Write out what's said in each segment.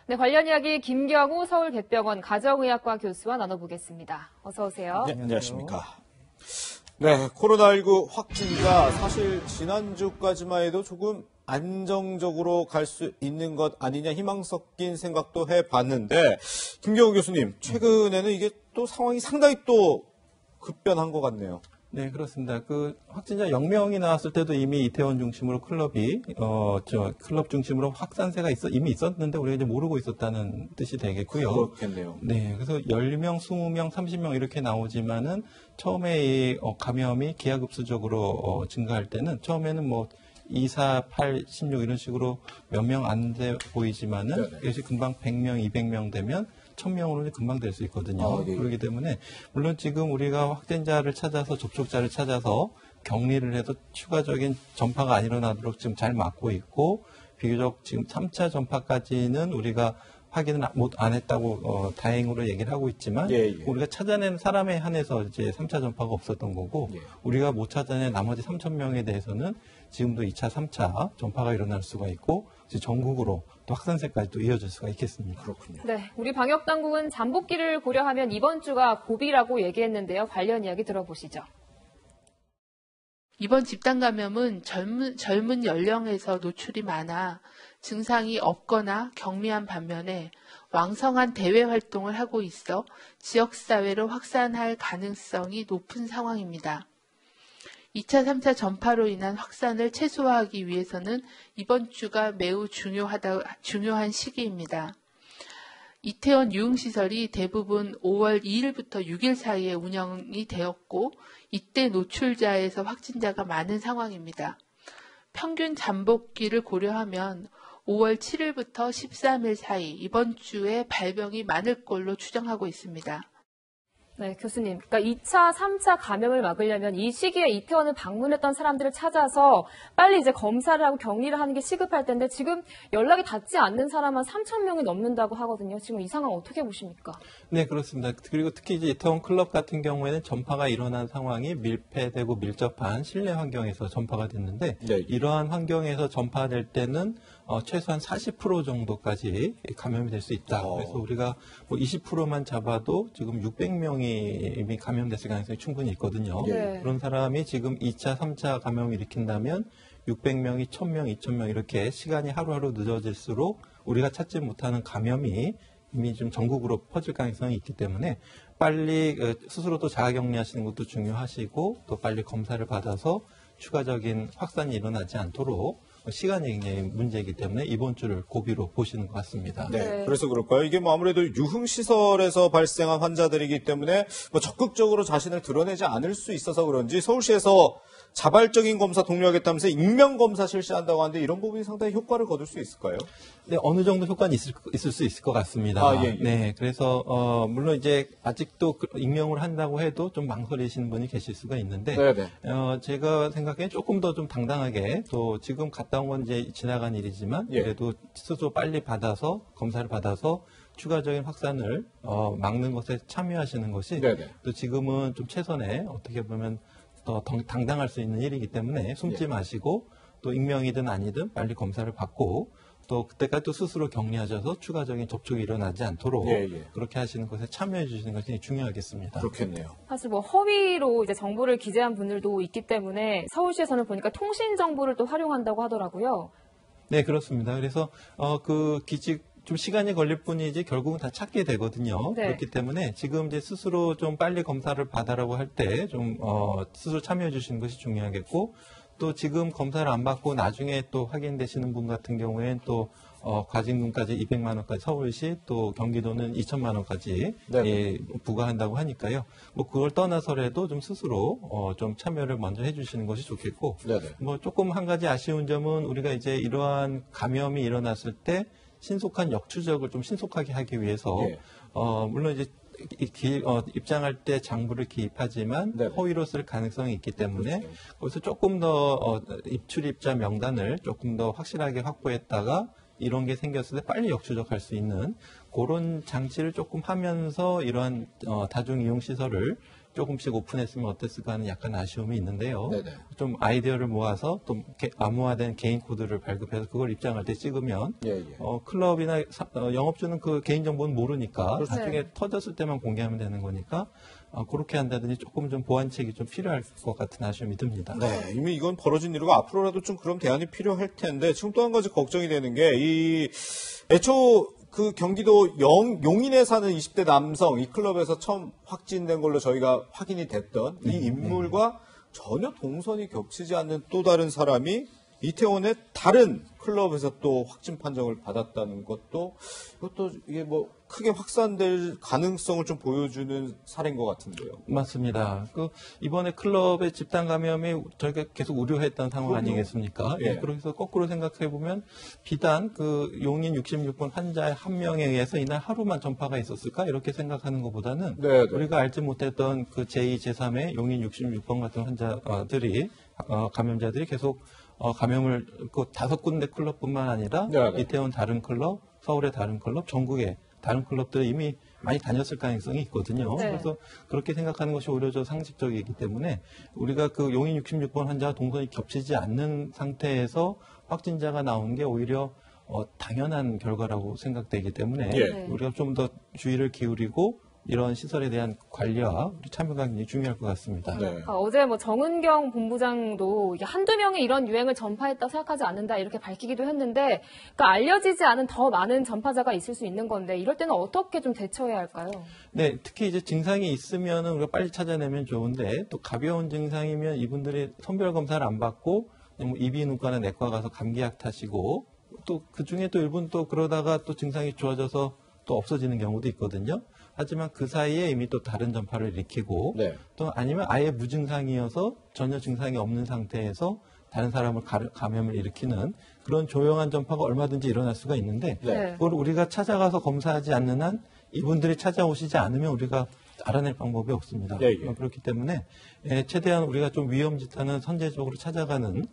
네, 관련 이야기 김경우 서울계병원 가정의학과 교수와 나눠보겠습니다. 어서 오세요. 네, 안녕하십니까. 네, 코로나19 확진자 사실 지난주까지만 해도 조금 안정적으로 갈 수 있는 것 아니냐 희망 섞인 생각도 해봤는데 김경우 교수님 최근에는 이게 또 상황이 상당히 또 급변한 것 같네요. 네, 그렇습니다. 그 확진자 0명이 나왔을 때도 이미 이태원 중심으로 클럽이 클럽 중심으로 확산세가 이미 있었는데 우리가 이제 모르고 있었다는 뜻이 되겠고요. 그렇겠네요. 네, 그래서 10명, 20명, 30명 이렇게 나오지만은 처음에 이 감염이 기하급수적으로 증가할 때는 처음에는 뭐 2, 4, 8, 16 이런 식으로 몇 명 안 돼 보이지만은 이것이 금방 100명, 200명 되면 1000명으로 금방 될 수 있거든요. 네. 그렇기 때문에 물론 지금 우리가 확진자를 찾아서 접촉자를 찾아서 격리를 해서 추가적인 전파가 안 일어나도록 지금 잘 막고 있고 비교적 지금 3차 전파까지는 우리가 확인을 안 했다고 다행으로 얘기를 하고 있지만 우리가 찾아낸 사람에 한해서 이제 3차 전파가 없었던 거고 우리가 못 찾아낸 나머지 3,000명에 대해서는 지금도 2차, 3차 전파가 일어날 수가 있고 이제 전국으로 또 확산세까지 또 이어질 수가 있겠습니다. 그렇군요. 네, 우리 방역당국은 잠복기를 고려하면 이번 주가 고비라고 얘기했는데요. 관련 이야기 들어보시죠. 이번 집단 감염은 젊은 연령에서 노출이 많아 증상이 없거나 경미한 반면에 왕성한 대외 활동을 하고 있어 지역사회로 확산할 가능성이 높은 상황입니다. 2차, 3차 전파로 인한 확산을 최소화하기 위해서는 이번 주가 매우 중요한 시기입니다. 이태원 유흥시설이 대부분 5월 2일부터 6일 사이에 운영이 되었고 이때 노출자에서 확진자가 많은 상황입니다. 평균 잠복기를 고려하면 5월 7일부터 13일 사이 이번 주에 발병이 많을 걸로 추정하고 있습니다. 네, 교수님. 그러니까 2차, 3차 감염을 막으려면 이 시기에 이태원을 방문했던 사람들을 찾아서 빨리 이제 검사를 하고 격리를 하는 게 시급할 텐데 지금 연락이 닿지 않는 사람만 3,000명이 넘는다고 하거든요. 지금 이 상황 어떻게 보십니까? 네, 그렇습니다. 그리고 특히 이제 이태원 클럽 같은 경우에는 전파가 일어난 상황이 밀폐되고 밀접한 실내 환경에서 전파가 됐는데 이러한 환경에서 전파될 때는 최소한 40% 정도까지 감염이 될 수 있다. 그래서 우리가 뭐 20%만 잡아도 지금 600명이 이미 감염됐을 가능성이 충분히 있거든요. 그런 사람이 지금 2차, 3차 감염을 일으킨다면 600명이 1000명, 2000명 이렇게 시간이 하루하루 늦어질수록 우리가 찾지 못하는 감염이 이미 좀 전국으로 퍼질 가능성이 있기 때문에 빨리 스스로도 자가격리하시는 것도 중요하시고 또 빨리 검사를 받아서 추가적인 확산이 일어나지 않도록 시간이 굉장히 문제이기 때문에 이번 주를 고비로 보시는 것 같습니다. 네. 그래서 그럴까요? 이게 뭐 아무래도 유흥시설에서 발생한 환자들이기 때문에 뭐 적극적으로 자신을 드러내지 않을 수 있어서 그런지 서울시에서 자발적인 검사 독려하겠다면서 익명검사 실시한다고 하는데 이런 부분이 상당히 효과를 거둘 수 있을까요? 네, 어느 정도 효과는 있을 수 있을 것 같습니다. 네, 그래서 물론 이제 아직도 익명을 한다고 해도 좀 망설이시는 분이 계실 수가 있는데 제가 생각에 조금 더 좀 당당하게 또 지금 갔다 온 건 이제 지나간 일이지만 그래도 스스로 빨리 받아서 검사를 받아서 추가적인 확산을 막는 것에 참여하시는 것이 또 지금은 좀 최선의 어떻게 보면 더 당당할 수 있는 일이기 때문에 숨지 마시고 또 익명이든 아니든 빨리 검사를 받고 또 그때까지 또 스스로 격리하셔서 추가적인 접촉이 일어나지 않도록 그렇게 하시는 것에 참여해 주시는 것이 중요하겠습니다. 그렇겠네요. 사실 뭐 허위로 이제 정보를 기재한 분들도 있기 때문에 서울시에서는 보니까 통신 정보를 또 활용한다고 하더라고요. 네, 그렇습니다. 그래서 그 좀 시간이 걸릴 뿐이지 결국은 다 찾게 되거든요. 그렇기 때문에 지금 이제 스스로 좀 빨리 검사를 받아라고 할 때 좀 스스로 참여해 주시는 것이 중요하겠고 또 지금 검사를 안 받고 나중에 또 확인되시는 분 같은 경우에는 또 과징금까지 200만 원까지 서울시 또 경기도는 2천만 원까지 부과한다고 하니까요. 뭐 그걸 떠나서라도 좀 스스로 좀 참여를 먼저 해주시는 것이 좋겠고 뭐 조금 한 가지 아쉬운 점은 우리가 이제 이러한 감염이 일어났을 때 신속한 역추적을 좀 신속하게 하기 위해서 물론 이제 입장할 때 장부를 기입하지만 허위로 쓸 가능성이 있기 때문에 거기서 조금 더 출입자 명단을 조금 더 확실하게 확보했다가 이런 게 생겼을 때 빨리 역추적할 수 있는 그런 장치를 조금 하면서 이러한 다중이용시설을 조금씩 오픈했으면 어땠을까 하는 약간 아쉬움이 있는데요. 네네. 좀 아이디어를 모아서 또 암호화된 개인 코드를 발급해서 그걸 입장할 때 찍으면 클럽이나 영업주는 그 개인 정보는 모르니까 나중에 터졌을 때만 공개하면 되는 거니까 그렇게 한다든지 조금 좀 보완책이 좀 필요할 것 같은 아쉬움이 듭니다. 네, 이미 이건 벌어진 일이고 앞으로라도 좀 그런 대안이 필요할 텐데 지금 또 한 가지 걱정이 되는 게 애초 그 경기도 용인에 사는 20대 남성 이 클럽에서 처음 확진된 걸로 저희가 확인이 됐던 이 인물과 전혀 동선이 겹치지 않는 또 다른 사람이 이태원의 다른 클럽에서 또 확진 판정을 받았다는 것도 이것도 이게 뭐 크게 확산될 가능성을 좀 보여주는 사례인 것 같은데요. 맞습니다. 이번에 클럽의 집단 감염이 저희가 계속 우려했던 상황 아니겠습니까? 예. 그래서 거꾸로 생각해 보면 비단 그 용인 66번 환자의 한 명에 의해서 이날 하루만 전파가 있었을까 이렇게 생각하는 것보다는 우리가 알지 못했던 그 제2, 제3의 용인 66번 같은 환자들이 감염자들이 계속 감염을 그 5군데 클럽뿐만 아니라 이태원 다른 클럽, 서울의 다른 클럽, 전국의 다른 클럽들이 이미 많이 다녔을 가능성이 있거든요. 그래서 그렇게 생각하는 것이 오히려 저 상식적이기 때문에 우리가 그 용인 66번 환자와 동선이 겹치지 않는 상태에서 확진자가 나온 게 오히려 당연한 결과라고 생각되기 때문에 우리가 좀 더 주의를 기울이고 이런 시설에 대한 관리와 참여가 굉장히 중요할 것 같습니다. 어제 뭐 정은경 본부장도 이게 한두 명이 이런 유행을 전파했다고 생각하지 않는다 이렇게 밝히기도 했는데 그러니까 알려지지 않은 더 많은 전파자가 있을 수 있는 건데 이럴 때는 어떻게 좀 대처해야 할까요? 네, 특히 이제 증상이 있으면 우리가 빨리 찾아내면 좋은데 또 가벼운 증상이면 이분들이 선별 검사를 안 받고 뭐 이비인후과나 내과 가서 감기약 타시고 또 그 중에 또 일부는 또 그러다가 또 증상이 좋아져서 또 없어지는 경우도 있거든요. 하지만 그 사이에 이미 또 다른 전파를 일으키고 또 아니면 아예 무증상이어서 전혀 증상이 없는 상태에서 다른 사람을 감염을 일으키는 그런 조용한 전파가 얼마든지 일어날 수가 있는데 그걸 우리가 찾아가서 검사하지 않는 한 이분들이 찾아오시지 않으면 우리가 알아낼 방법이 없습니다. 그렇기 때문에 최대한 우리가 좀 위험짓하는 선제적으로 찾아가는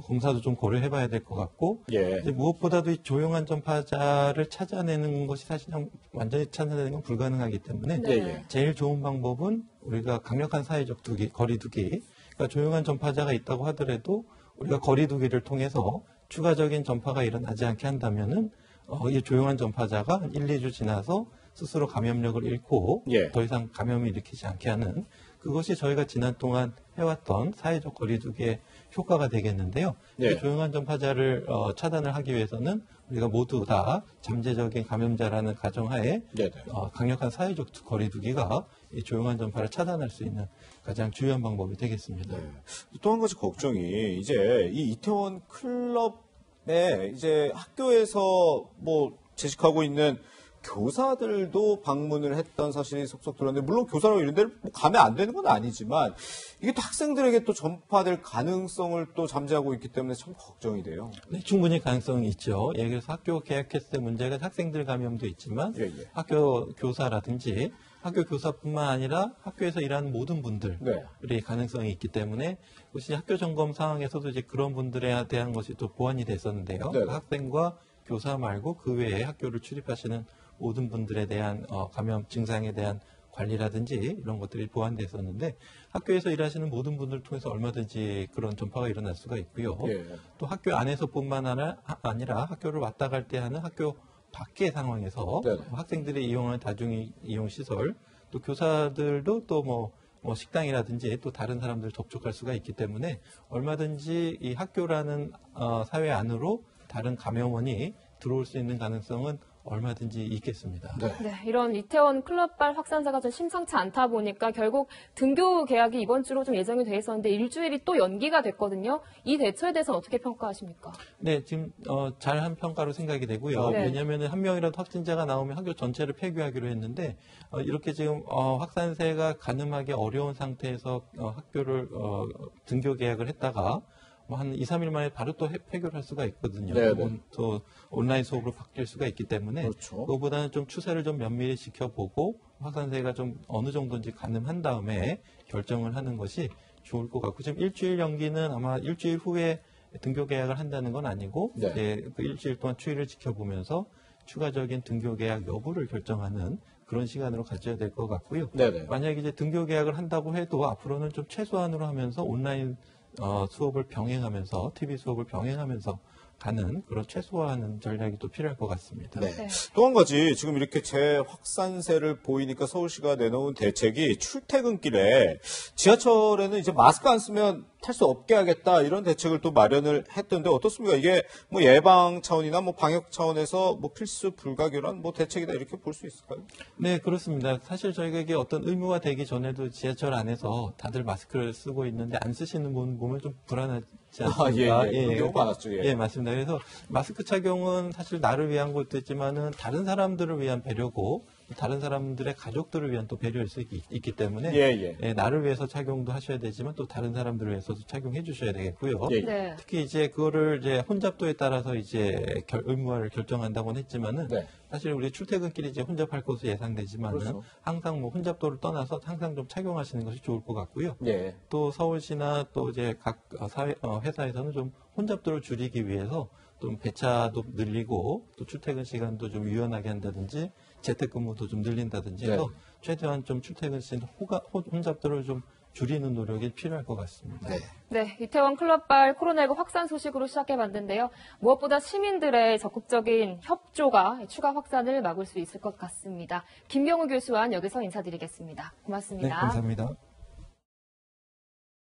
검사도 좀 고려해봐야 될 것 같고 이제 무엇보다도 이 조용한 전파자를 찾아내는 것이 사실상 완전히 찾아내는 건 불가능하기 때문에 제일 좋은 방법은 우리가 강력한 사회적 거리두기 그러니까 조용한 전파자가 있다고 하더라도 우리가 거리두기를 통해서 추가적인 전파가 일어나지 않게 한다면은 이 조용한 전파자가 1, 2주 지나서 스스로 감염력을 잃고 더 이상 감염을 일으키지 않게 하는 그것이 저희가 지난 동안 해왔던 사회적 거리두기의 효과가 되겠는데요. 조용한 전파자를 차단을 하기 위해서는 우리가 모두 다 잠재적인 감염자라는 가정하에 강력한 사회적 거리두기가 이 조용한 전파를 차단할 수 있는 가장 중요한 방법이 되겠습니다. 또 한 가지 걱정이 이제 이 이태원 클럽에 이제 학교에서 뭐 재직하고 있는 교사들도 방문을 했던 사실이 속속 들었는데 물론 교사로 이런 데를 가면 안 되는 건 아니지만 이게 또 학생들에게 또 전파될 가능성을 또 잠재하고 있기 때문에 참 걱정이 돼요. 네, 충분히 가능성이 있죠. 예를 들어서 학교 개학했을 때 문제가 학생들 감염도 있지만 학교 교사라든지 학교 교사뿐만 아니라 학교에서 일하는 모든 분들이 가능성이 있기 때문에 혹시 학교 점검 상황에서도 이제 그런 분들에 대한 것이 또 보완이 됐었는데요. 학생과 교사 말고 그 외에 학교를 출입하시는 모든 분들에 대한 감염 증상에 대한 관리라든지 이런 것들이 보완됐었는데 학교에서 일하시는 모든 분들을 통해서 얼마든지 그런 전파가 일어날 수가 있고요. 또 학교 안에서뿐만 아니라 학교를 왔다 갈 때 하는 학교 밖의 상황에서 학생들이 이용하는 다중이용시설 또 교사들도 또 뭐 식당이라든지 또 다른 사람들 접촉할 수가 있기 때문에 얼마든지 이 학교라는 사회 안으로 다른 감염원이 들어올 수 있는 가능성은 얼마든지 있겠습니다. 이런 이태원 클럽발 확산세가 좀 심상치 않다 보니까 결국 등교 개학이 이번 주로 좀 예정이 돼 있었는데 일주일이 또 연기가 됐거든요. 이 대처에 대해서는 어떻게 평가하십니까? 네, 지금 잘한 평가로 생각이 되고요. 왜냐하면 한 명이라도 확진자가 나오면 학교 전체를 폐교하기로 했는데 이렇게 지금 확산세가 가늠하기 어려운 상태에서 학교를 등교 개학을 했다가 한 2, 3일 만에 바로 또 폐교를 할 수가 있거든요. 또 온라인 수업으로 바뀔 수가 있기 때문에 그거보다는 좀 추세를 좀 면밀히 지켜보고 확산세가 좀 어느 정도인지 가늠한 다음에 결정을 하는 것이 좋을 것 같고 지금 일주일 연기는 아마 일주일 후에 등교 개학을 한다는 건 아니고 그 일주일 동안 추이를 지켜보면서 추가적인 등교 개학 여부를 결정하는 그런 시간으로 가져야 될 것 같고요. 네네. 만약에 이제 등교 계약을 한다고 해도 앞으로는 좀 최소한으로 하면서 온라인 수업을 병행하면서 TV 수업을 병행하면서 가는 그런 최소화하는 전략이 또 필요할 것 같습니다. 네. 네. 또 한 가지 지금 이렇게 재확산세를 보이니까 서울시가 내놓은 대책이 출퇴근길에 지하철에는 이제 마스크 안 쓰면 탈 수 없게 하겠다 이런 대책을 또 마련을 했던데 어떻습니까? 이게 뭐 예방 차원이나 뭐 방역 차원에서 뭐 필수 불가결한 뭐 대책이다 이렇게 볼 수 있을까요? 네, 그렇습니다. 사실 저희가 이게 어떤 의무화 되기 전에도 지하철 안에서 다들 마스크를 쓰고 있는데 안 쓰시는 분 보면 좀 불안하지 않습니까? 그런 경우 많았죠. 예. 예, 맞습니다. 그래서 마스크 착용은 사실 나를 위한 것도 있지만은 다른 사람들을 위한 배려고 다른 사람들의 가족들을 위한 또 배려일 수 있기 때문에 예, 나를 위해서 착용도 하셔야 되지만 또 다른 사람들을 위해서도 착용해 주셔야 되겠고요. 예. 네. 특히 이제 그거를 이제 혼잡도에 따라서 이제 의무화를 결정한다고는 했지만은 네. 사실 우리 출퇴근길이 이제 혼잡할 것으로 예상되지만은 그렇죠. 항상 뭐 혼잡도를 떠나서 항상 좀 착용하시는 것이 좋을 것 같고요. 예. 또 서울시나 또 이제 각 회사에서는 좀 혼잡도를 줄이기 위해서 좀 배차도 늘리고 또 출퇴근 시간도 좀 유연하게 한다든지 재택근무도 좀 늘린다든지 해서 네. 최대한 좀 출퇴근 시간 혼잡도를 좀 줄이는 노력이 필요할 것 같습니다. 네. 네, 이태원 클럽발 코로나19 확산 소식으로 시작해봤는데요. 무엇보다 시민들의 적극적인 협조가 추가 확산을 막을 수 있을 것 같습니다. 김경우 교수와 여기서 인사드리겠습니다. 고맙습니다. 네, 감사합니다.